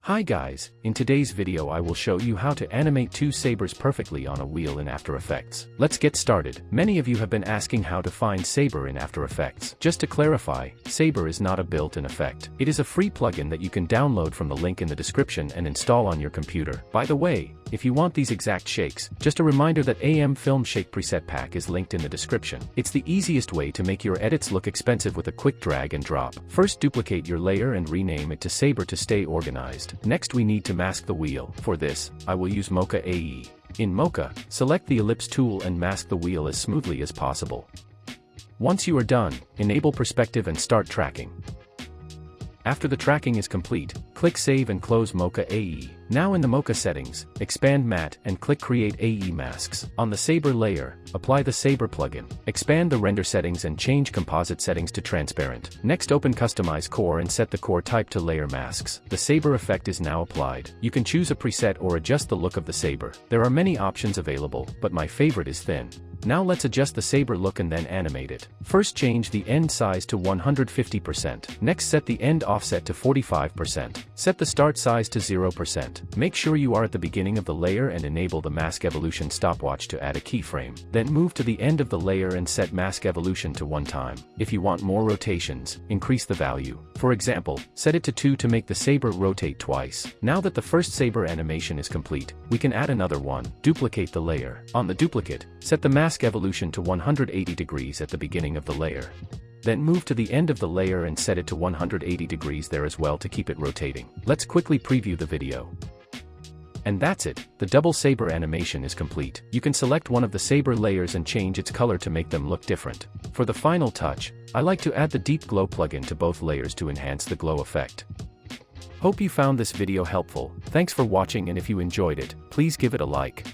Hi guys, in today's video I will show you how to animate two sabers perfectly on a wheel in After Effects. Let's get started. Many of you have been asking how to find Saber in After Effects. Just to clarify, Saber is not a built-in effect. It is a free plugin that you can download from the link in the description and install on your computer. By the way, if you want these exact shakes, just a reminder that AM Film Shake preset pack is linked in the description. It's the easiest way to make your edits look expensive with a quick drag and drop. First, duplicate your layer and rename it to Saber to stay organized. Next we need to mask the wheel. For this, I will use Mocha AE. In Mocha, select the ellipse tool and mask the wheel as smoothly as possible. Once you are done, enable perspective and start tracking. After the tracking is complete, click Save and close Mocha AE. Now in the Mocha settings, expand Matte and click Create AE Masks. On the Saber layer, apply the Saber plugin. Expand the render settings and change composite settings to transparent. Next open Customize Core and set the core type to Layer Masks. The Saber effect is now applied. You can choose a preset or adjust the look of the Saber. There are many options available, but my favorite is thin. Now let's adjust the Saber look and then animate it. First change the end size to 150%. Next set the end offset to 45%. Set the start size to 0%. Make sure you are at the beginning of the layer and enable the Mask Evolution stopwatch to add a keyframe. Then move to the end of the layer and set Mask Evolution to 1 time. If you want more rotations, increase the value. For example, set it to 2 to make the Saber rotate twice. Now that the first Saber animation is complete, we can add another one. Duplicate the layer. On the duplicate, set the Mask Evolution to 180 degrees at the beginning of the layer. Then move to the end of the layer and set it to 180 degrees there as well to keep it rotating. Let's quickly preview the video. And that's it, the double Saber animation is complete. You can select one of the Saber layers and change its color to make them look different. For the final touch, I like to add the Deep Glow plugin to both layers to enhance the glow effect. Hope you found this video helpful. Thanks for watching, and if you enjoyed it, please give it a like.